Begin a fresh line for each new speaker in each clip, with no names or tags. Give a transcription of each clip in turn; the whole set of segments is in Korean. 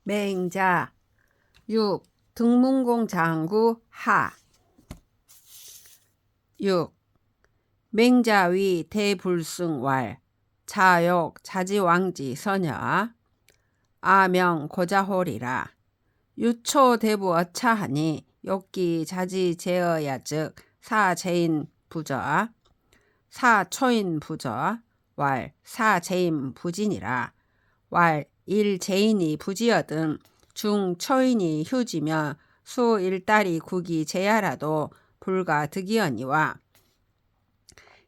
맹자 6. 등문공 장구 하 6. 맹자위 대불승왈 자욕 자지왕지 서녀 아명 고자홀이라 유초대부 어차하니 욕기 자지제어야 즉 사제인 부저 사초인 부저 왈 사제인 부진이라 왈 일제인이 부지어든 중초인이 휴지며 수일달이 국이 제야라도 불가 득이언니와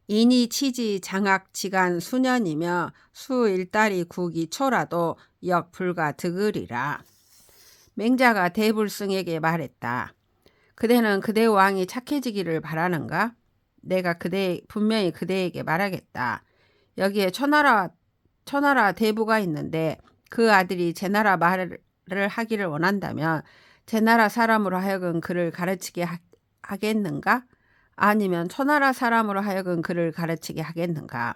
인이 치지 장악 지간 수년이며 수일달이 국이 초라도 역 불가 득으리라. 맹자가 대불승에게 말했다. 그대는 그대 왕이 착해지기를 바라는가? 내가 분명히 그대에게 말하겠다. 여기에 초나라 대부가 있는데 그 아들이 제 나라 말을 하기를 원한다면 제 나라 사람으로 하여금 그를 가르치게 하겠는가? 아니면 초나라 사람으로 하여금 그를 가르치게 하겠는가?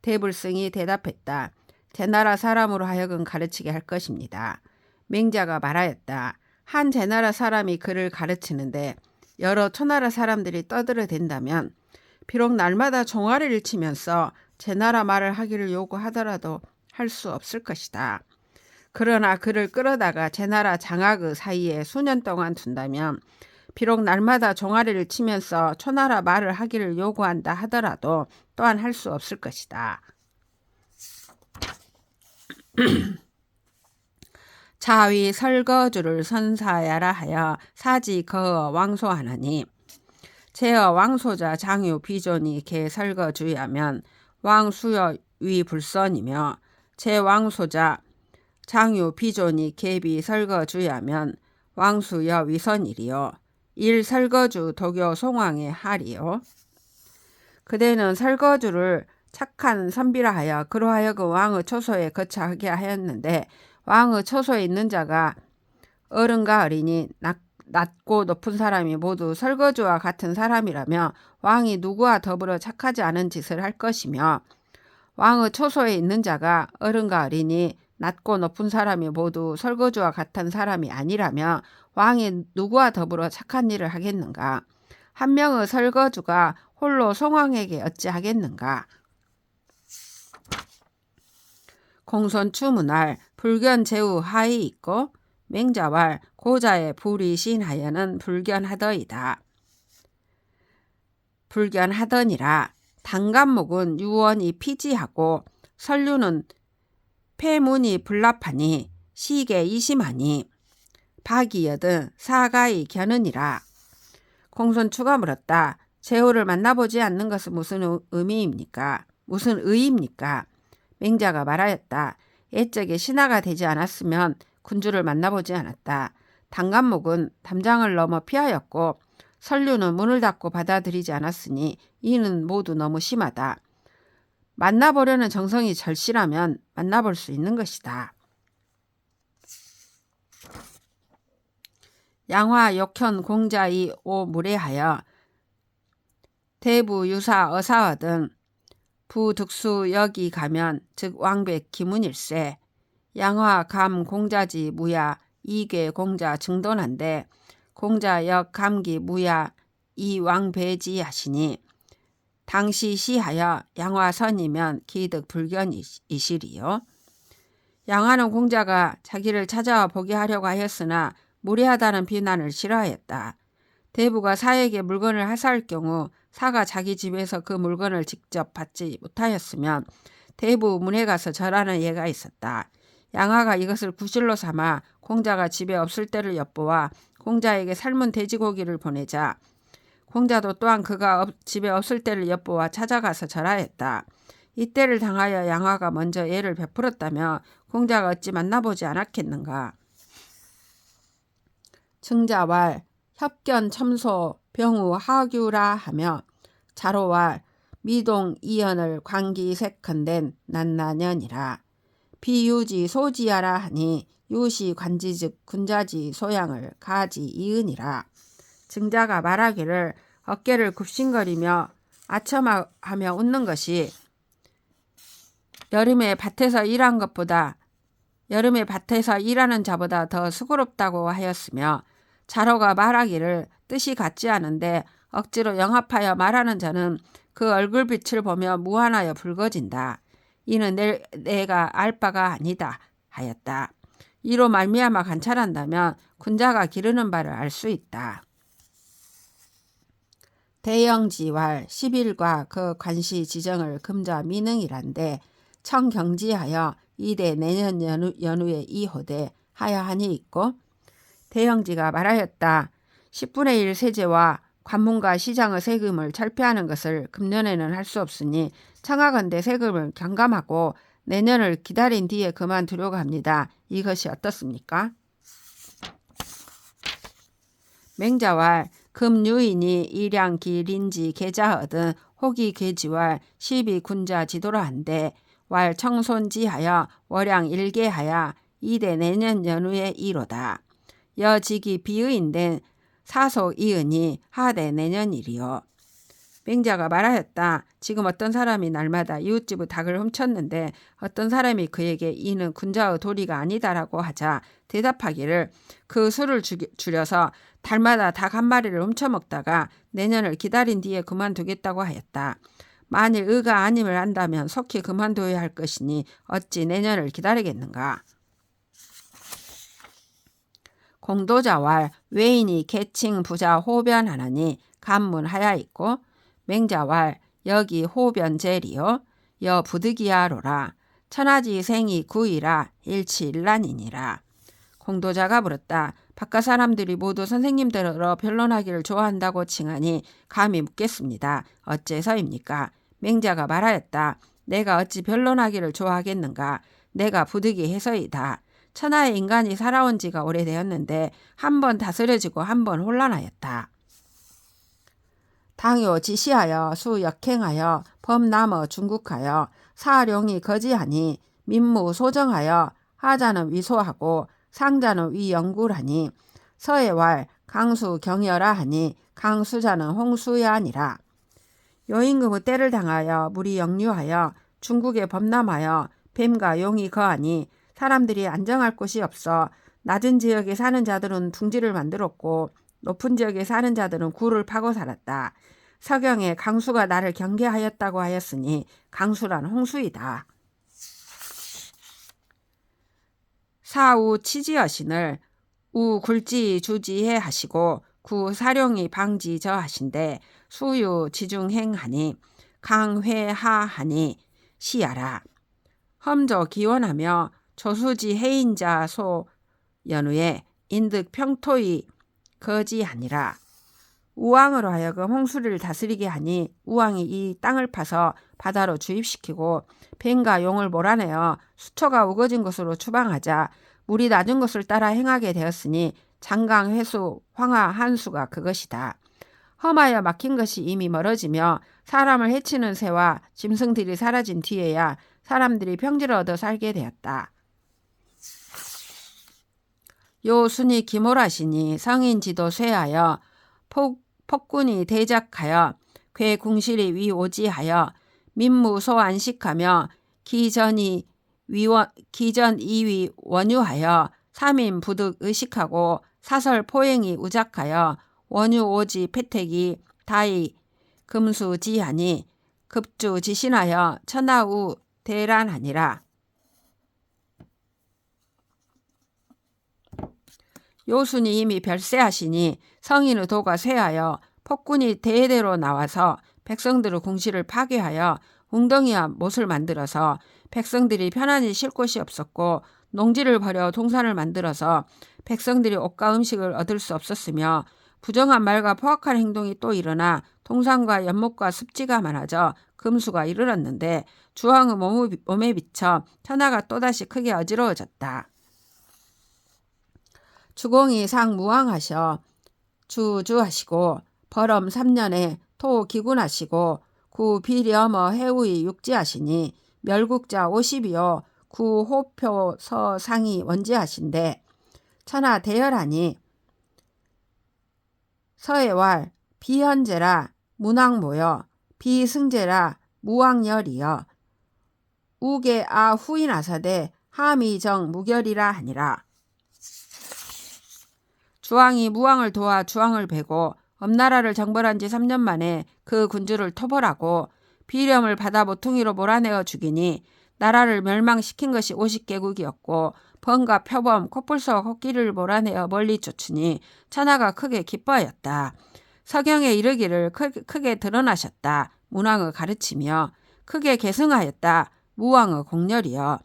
대불승이 대답했다. 제 나라 사람으로 하여금 가르치게 할 것입니다. 맹자가 말하였다. 한 제 나라 사람이 그를 가르치는데 여러 초나라 사람들이 떠들어댄다면 비록 날마다 종아리를 치면서 제 나라 말을 하기를 요구하더라도 할 수 없을 것이다. 그러나 그를 끌어다가 제 나라 장악의 사이에 수년 동안 둔다면 비록 날마다 종아리를 치면서 초나라 말을 하기를 요구한다 하더라도 또한 할 수 없을 것이다. 자위 설거주를 선사야라 하여 사지 거어 왕소하느니 제어 왕소자 장유 비존이 개 설거주야면 왕수여 위 불선이며 제 왕소자 장유 비존이 개비 설거주야면 왕수여 위선이리요. 일 설거주 도교 송왕의 하리요. 그대는 설거주를 착한 선비라 하여 그로하여금 왕의 초소에 거처하게 하였는데 왕의 초소에 있는 자가 어른과 어린이 낮고 높은 사람이 모두 설거주와 같은 사람이라며 왕이 누구와 더불어 착하지 않은 짓을 할 것이며 왕의 초소에 있는 자가 어른과 어린이 낮고 높은 사람이 모두 설거주와 같은 사람이 아니라며 왕이 누구와 더불어 착한 일을 하겠는가? 한 명의 설거주가 홀로 송왕에게 어찌하겠는가? 공손추문할 불견제우 하이 있고 맹자왈 고자의 불이 신하여는 불견하더이다. 불견하더니라. 단간목은 유언이 피지하고 설류는 폐문이 불납하니 시계 이심하니 박이여든 사가이 겨느니라. 공손추가 물었다. 제후를 만나보지 않는 것은 무슨 의미입니까? 무슨 의입니까? 맹자가 말하였다. 옛적에 신하가 되지 않았으면 군주를 만나보지 않았다. 단간목은 담장을 넘어 피하였고 설류는 문을 닫고 받아들이지 않았으니 이는 모두 너무 심하다. 만나보려는 정성이 절실하면 만나볼 수 있는 것이다. 양화 역현 공자이 오 무례하여 대부 유사 어사하든 부득수 여기 가면 즉 왕백 기문일세 양화 감 공자지 무야 이괴 공자 증돈한데 공자 역 감기 무야 이 왕배지 하시니 당시 시하여 양화선이면 기득 불견이시리요. 양화는 공자가 자기를 찾아와 보게 하려고 하였으나 무례하다는 비난을 싫어하였다. 대부가 사에게 물건을 하사할 경우 사가 자기 집에서 그 물건을 직접 받지 못하였으면 대부 문에 가서 절하는 예가 있었다. 양화가 이것을 구실로 삼아 공자가 집에 없을 때를 엿보아 공자에게 삶은 돼지고기를 보내자 공자도 또한 그가 집에 없을 때를 엿보아 찾아가서 절하였다. 이때를 당하여 양화가 먼저 예를 베풀었다며 공자가 어찌 만나보지 않았겠는가. 증자왈 협견 첨소 병우 하규라 하며 자로왈 미동 이연을 관기색헌된 난나년이라. 비유지 소지하라 하니 유시 관지즉 군자지 소양을 가지 이은이라. 증자가 말하기를 어깨를 굽신거리며 아첨하며 웃는 것이 여름에 밭에서 일한 것보다 여름에 밭에서 일하는 자보다 더 수고롭다고 하였으며 자로가 말하기를 뜻이 같지 않은데 억지로 영합하여 말하는 자는 그 얼굴빛을 보며 무한하여 붉어진다. 이는 내가 알 바가 아니다 하였다. 이로 말미암아 관찰한다면 군자가 기르는 바를 알 수 있다. 대영지왈 10일과 그 관시 지정을 금자 미능이란데 청경지하여 이대 내년 연후에 이호대 하여 하니 있고 대영지가 말하였다. 10분의 1 세제와 관문과 시장의 세금을 철폐하는 것을 금년에는 할 수 없으니 청하건대 세금을 경감하고 내년을 기다린 뒤에 그만두려고 합니다. 이것이 어떻습니까? 맹자왈 금유인이 일양 기린지 계자하든 호기 계지왈 시비 군자 지도라 한데 왈 청손지하여 월양 일개하여 이대 내년 연후에 이로다. 여직이 비의인된 사속 이은이 하대 내년이리요. 맹자가 말하였다. 지금 어떤 사람이 날마다 이웃집의 닭을 훔쳤는데 어떤 사람이 그에게 이는 군자의 도리가 아니다라고 하자 대답하기를 그 수를 줄여서 달마다 닭 한 마리를 훔쳐먹다가 내년을 기다린 뒤에 그만두겠다고 하였다. 만일 의가 아님을 안다면 속히 그만둬야 할 것이니 어찌 내년을 기다리겠는가. 공도자왈 외인이 계칭 부자 호변하나니 간문하야 있고 맹자왈 여기 호변제리요 여 부득이하로라 천하지 생이 구이라 일치일란이니라. 공도자가 물었다. 바깥 사람들이 모두 선생님들로 변론하기를 좋아한다고 칭하니 감히 묻겠습니다. 어째서입니까? 맹자가 말하였다. 내가 어찌 변론하기를 좋아하겠는가? 내가 부득이해서이다. 천하의 인간이 살아온 지가 오래되었는데 한 번 다스려지고 한 번 혼란하였다. 당요 지시하여 수역행하여 범남어 중국하여 사룡이 거지하니 민무 소정하여 하자는 위소하고 상자는 위영굴하니 서해왈 강수 경여라 하니 강수자는 홍수야 아니라. 요임금의 때를 당하여 물이 역류하여 중국에 범람하여 뱀과 용이 거하니 사람들이 안정할 곳이 없어 낮은 지역에 사는 자들은 둥지를 만들었고 높은 지역에 사는 자들은 굴을 파고 살았다. 서경에 강수가 나를 경계하였다고 하였으니 강수란 홍수이다. 사우 치지어신을 우 굴지 주지해 하시고 구 사룡이 방지저 하신데 수유 지중행하니 강회하하니 시야라. 험조 기원하며 조수지 해인자 소 연후에 인득 평토이 거지하니라. 우왕으로 하여금 홍수를 다스리게 하니 우왕이 이 땅을 파서 바다로 주입시키고 뱀과 용을 몰아내어 수초가 우거진 곳으로 추방하자 물이 낮은 곳을 따라 행하게 되었으니 장강, 회수, 황하, 한수가 그것이다. 험하여 막힌 것이 이미 멀어지며 사람을 해치는 새와 짐승들이 사라진 뒤에야 사람들이 평지를 얻어 살게 되었다. 요 순이 기몰하시니 성인지도 쇠하여 폭군이 대작하여 괴궁실이 위오지하여 민무소 안식하며 기전 이위 원유하여 삼인 부득 의식하고 사설 포행이 우작하여 원유오지 패택이 다이 금수지하니 급주 지신하여 천하우 대란하니라. 요순이 이미 별세하시니 성인의 도가 쇠하여 폭군이 대대로 나와서 백성들의 궁실을 파괴하여 웅덩이와 못을 만들어서 백성들이 편안히 쉴 곳이 없었고 농지를 버려 동산을 만들어서 백성들이 옷과 음식을 얻을 수 없었으며 부정한 말과 포악한 행동이 또 일어나 동산과 연못과 습지가 많아져 금수가 이르렀는데 주왕의 몸에 비쳐 천하가 또다시 크게 어지러워졌다. 주공이 상무왕하셔 주주하시고 벌엄 3년에 토기군하시고 구비려머 해우이 육지하시니 멸국자 50이요 구호표 서상이 원지하신데 천하 대열하니 서해왈 비현제라 문왕모여 비승제라 무왕열이여 우계 후인아사대 함이정 무결이라 하니라. 주왕이 무왕을 도와 주왕을 베고 엄나라를 정벌한 지 3년 만에 그 군주를 토벌하고 비렴을 받아 모퉁이로 몰아내어 죽이니 나라를 멸망시킨 것이 50개국이었고 번과 표범, 코뿔소, 코끼리를 몰아내어 멀리 쫓으니 천하가 크게 기뻐하였다. 서경에 이르기를 크게 드러나셨다. 문왕을 가르치며 크게 계승하였다. 무왕의 공렬이여.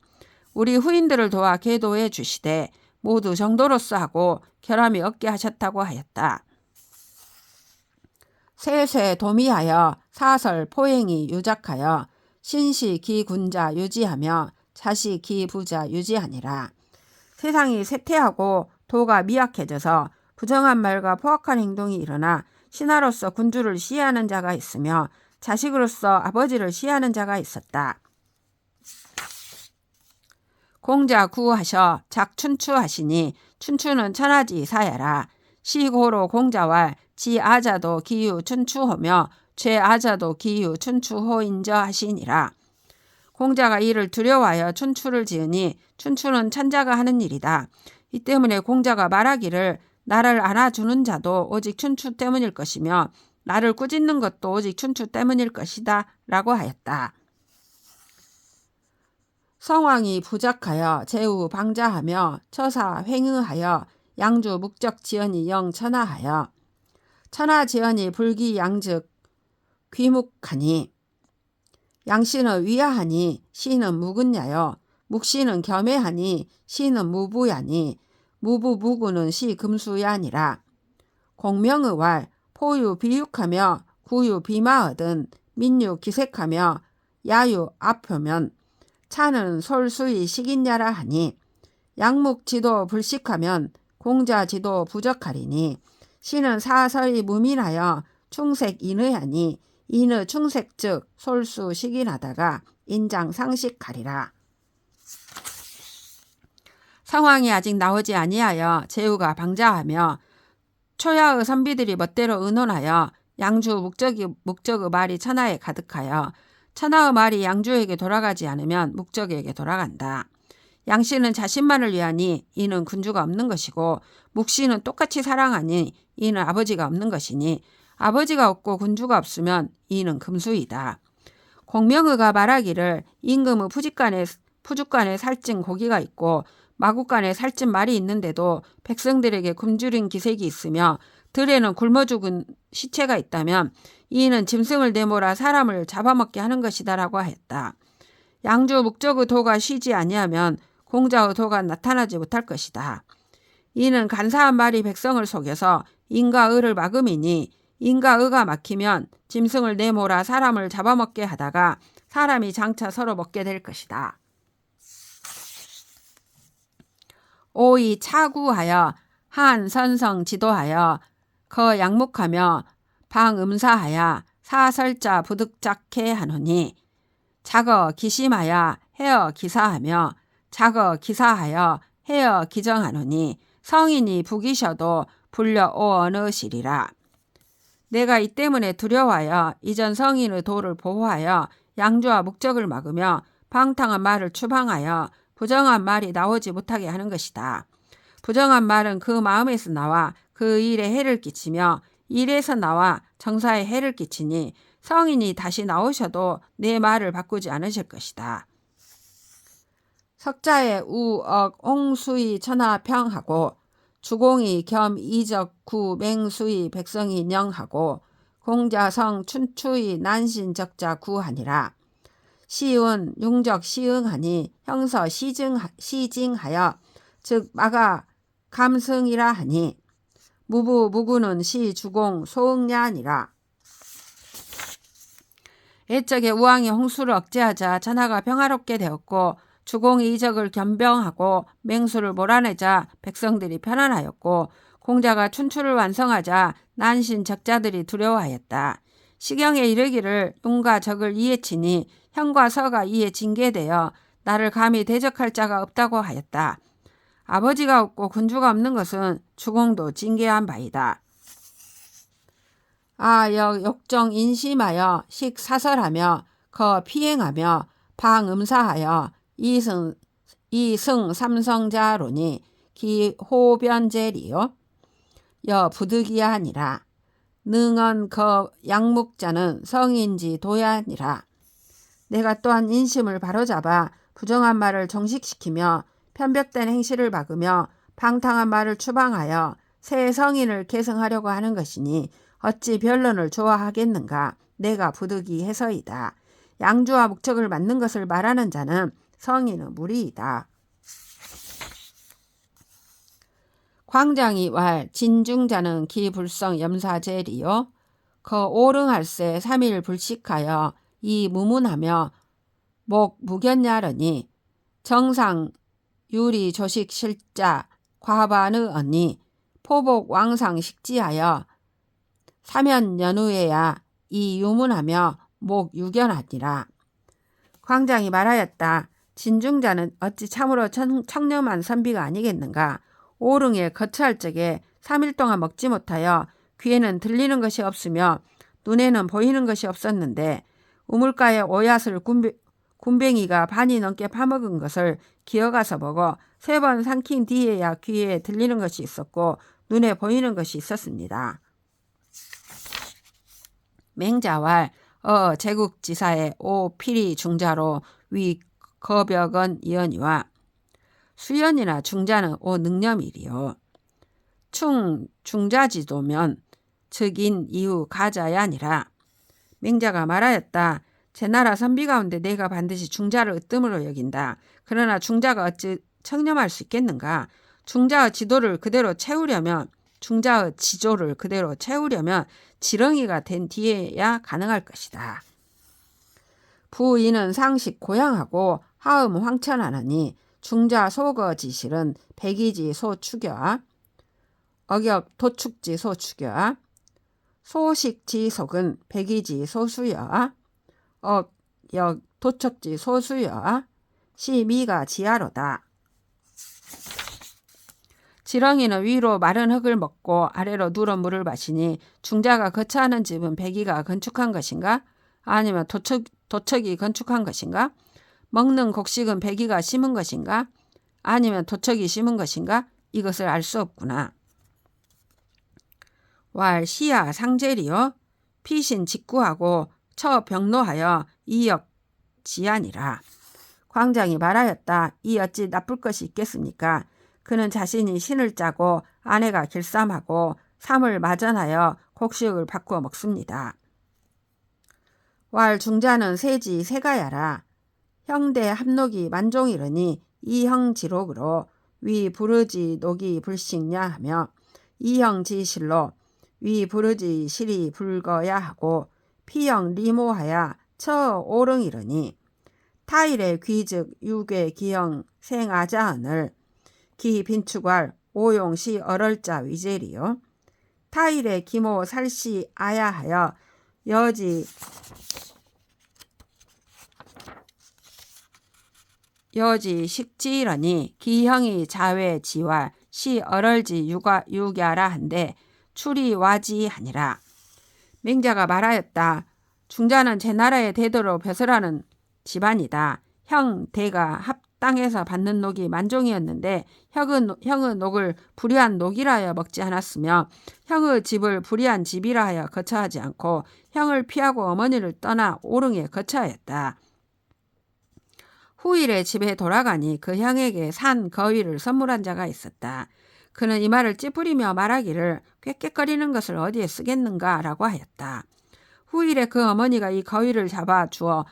우리 후인들을 도와 계도해 주시되 모두 정도로서 하고 결함이 없게 하셨다고 하였다. 세쇠 도미하여 사설 포행이 유작하여 신시 기군자 유지하며 자시 기부자 유지하니라. 세상이 쇠퇴하고 도가 미약해져서 부정한 말과 포악한 행동이 일어나 신하로서 군주를 시해하는 자가 있으며 자식으로서 아버지를 시해하는 자가 있었다. 공자 구하셔 작춘추하시니 춘추는 천하지 사야라. 시고로 공자왈 지아자도 기유 춘추호며 죄아자도 기유 춘추호인저 하시니라. 공자가 이를 두려워하여 춘추를 지으니 춘추는 천자가 하는 일이다. 이 때문에 공자가 말하기를 나를 안아주는 자도 오직 춘추 때문일 것이며 나를 꾸짖는 것도 오직 춘추 때문일 것이다 라고 하였다. 성왕이 부작하여 제후 방자하며 처사 횡의하여 양주 묵적 지연이 영천하하여 천하지연이 불기양즉 귀묵하니 양씨는 위하하니 시는 묵은야여 묵시는 겸해하니 시는 무부야니 무부무구는 시 금수야니라. 공명의왈 포유 비육하며 구유 비마하든 민유 기색하며 야유 앞표면 차는 솔수이 식인야라 하니 양묵지도 불식하면 공자지도 부적하리니 시는 사설이 무민하여 충색 인의하니 인의 충색 즉 솔수 식인하다가 인장 상식하리라. 상황이 아직 나오지 아니하여 제후가 방자하며 초야의 선비들이 멋대로 의논하여 양주 묵적의 말이 천하에 가득하여 천하의 말이 양주에게 돌아가지 않으면 묵적에게 돌아간다. 양씨는 자신만을 위하니 이는 군주가 없는 것이고 묵씨는 똑같이 사랑하니 이는 아버지가 없는 것이니 아버지가 없고 군주가 없으면 이는 금수이다. 공명의가 말하기를 임금의 푸죽간에 살찐 고기가 있고 마국간에 살찐 말이 있는데도 백성들에게 굶주린 기색이 있으며 들에는 굶어 죽은 시체가 있다면 이는 짐승을 내몰아 사람을 잡아먹게 하는 것이다 라고 하였다. 양주 묵적의 도가 쉬지 아니하면 공자의 도가 나타나지 못할 것이다. 이는 간사한 말이 백성을 속여서 인과 의를 막음이니 인과 의가 막히면 짐승을 내몰아 사람을 잡아먹게 하다가 사람이 장차 서로 먹게 될 것이다. 오이 차구하여 한 선성 지도하여 거 양묵하며 방음사하여 사설자 부득작해 하노니 작어 기심하여 헤어 기사하며 작어 기사하여 헤어 기정하노니 성인이 부기셔도 불려 오언으시리라. 내가 이 때문에 두려워하여 이전 성인의 도를 보호하여 양주와 묵적을 막으며 방탕한 말을 추방하여 부정한 말이 나오지 못하게 하는 것이다. 부정한 말은 그 마음에서 나와 그 일에 해를 끼치며 일에서 나와 정사에 해를 끼치니 성인이 다시 나오셔도 내 말을 바꾸지 않으실 것이다. 석자에 우억 옹수이 천하평하고 주공이 겸 이적 구 맹수이 백성이 령하고 공자성 춘추이 난신 적자 구하니라. 시운 융적 시응하니 형서 시징하여 즉 마가 감승이라 하니 무부 무구는 시 주공 소응야니라. 옛적에 우왕이 홍수를 억제하자 천하가 평화롭게 되었고 주공이 이적을 겸병하고 맹수를 몰아내자 백성들이 편안하였고 공자가 춘추를 완성하자 난신 적자들이 두려워하였다. 시경에 이르기를 용과 적을 이에치니 형과 서가 이에 징계되어 나를 감히 대적할 자가 없다고 하였다. 아버지가 없고 군주가 없는 것은 주공도 징계한 바이다. 아역 역정 인심하여 식사설하며 거 피행하며 방음사하여 이승 이승 삼성자로니 기호변제리요 여 부득이야 아니라 능언 거 양묵자는 성인지 도야니라. 내가 또한 인심을 바로잡아 부정한 말을 종식시키며 편벽된 행실을 박으며 방탕한 말을 추방하여 새 성인을 계승하려고 하는 것이니 어찌 변론을 좋아하겠는가. 내가 부득이해서이다. 양주와 목적을 맞는 것을 말하는 자는 성인은 무리이다. 광장이 왈 진중자는 기불성 염사제리요 거 오릉할세 3일 불식하여 이 무문하며 목 무견야러니 정상 유리 조식 실자 과반의 언니 포복 왕상 식지하여 사면 연후에야 이 유문하며 목 유견하니라. 광장이 말하였다. 진중자는 어찌 참으로 청렴한 선비가 아니겠는가. 오릉에 거처할 적에 3일 동안 먹지 못하여 귀에는 들리는 것이 없으며 눈에는 보이는 것이 없었는데 우물가에 오얏을 굼벵이가 반이 넘게 파먹은 것을 기어가서 먹어 3번 삼킨 뒤에야 귀에 들리는 것이 있었고 눈에 보이는 것이 있었습니다. 맹자왈 제국지사의 오피리 중자로 위 거벽은 이언이와 수연이나 중자는 오 능념이리요. 중자지도면 즉인 이후 가자야 아니라. 맹자가 말하였다. 제 나라 선비 가운데 내가 반드시 중자를 으뜸으로 여긴다. 그러나 중자가 어찌 청렴할 수 있겠는가. 중자의 지조를 그대로 채우려면 지렁이가 된 뒤에야 가능할 것이다. 부인은 상식 고양하고 하음 황천하느니 중자 소거지실은 백이지 소추겨 어격 도축지 소추겨 소식지 속은 백이지 소수여 어역 도척지 소수여 시미가 지하로다. 지렁이는 위로 마른 흙을 먹고 아래로 누런 물을 마시니 중자가 거처하는 집은 백이가 건축한 것인가? 아니면 도척이 건축한 것인가? 먹는 곡식은 백이가 심은 것인가? 아니면 도척이 심은 것인가? 이것을 알 수 없구나. 왈 시야 상제리요 피신 직구하고 처 병노하여 이역 지하니라. 광장이 말하였다. 이 어찌 나쁠 것이 있겠습니까? 그는 자신이 신을 짜고 아내가 길쌈하고 삼을 마전하여 곡식을 바꾸어 먹습니다. 왈 중자는 세지 세가야라. 형대 합록이 만종이르니 이형지록으로 위 부르지 녹이 불식냐 하며 이형지실로 위 부르지 실이 불거야 하고 피형 리모하야 처 오릉이르니 타일의 귀즉 유괴 기형 생아자언을 기 빈축할 오용시 어럴자 위제리요 타일의 기모 살시 아야하여 여지 식지이러니 기형이 자외 지와 시 어럴지 유갸라 한데 출이 와지하니라. 맹자가 말하였다. 중자는 제 나라의 대도로 벼슬하는 집안이다. 형 대가 합당해서 받는 녹이 만종이었는데 형의 녹을 불의한 녹이라 하여 먹지 않았으며 형의 집을 불의한 집이라 하여 거처하지 않고 형을 피하고 어머니를 떠나 오릉에 거처하였다. 후일에 집에 돌아가니 그 형에게 산 거위를 선물한 자가 있었다. 그는 이 말을 찌푸리며 말하기를 꾀꾀거리는 것을 어디에 쓰겠는가 라고 하였다. 후일에 그 어머니가 이 거위를 잡아 주어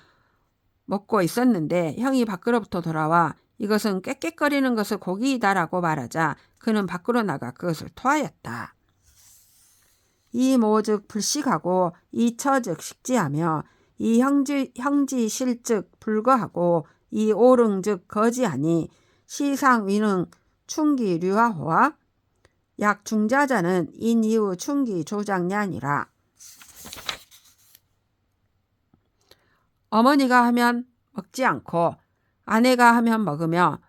먹고 있었는데 형이 밖으로부터 돌아와 이것은 꾀꾀거리는 것을 고기이다라고 말하자 그는 밖으로 나가 그것을 토하였다. 이 모즉 불식하고 이 처즉 식지하며 이 형지 실즉 불거하고 이 오릉즉 거지하니 시상 위능 충기 류하호와 약 중자자는 인 이후 충기 조장냐니라. 어머니가 하면 먹지 않고 아내가 하면 먹으며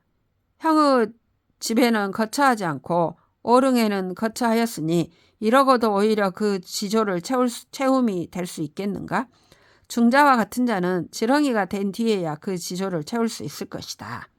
형의 집에는 거처하지 않고 오릉에는 거처하였으니 이러고도 오히려 그 지조를 채움이 될 수 있겠는가? 중자와 같은 자는 지렁이가 된 뒤에야 그 지조를 채울 수 있을 것이다.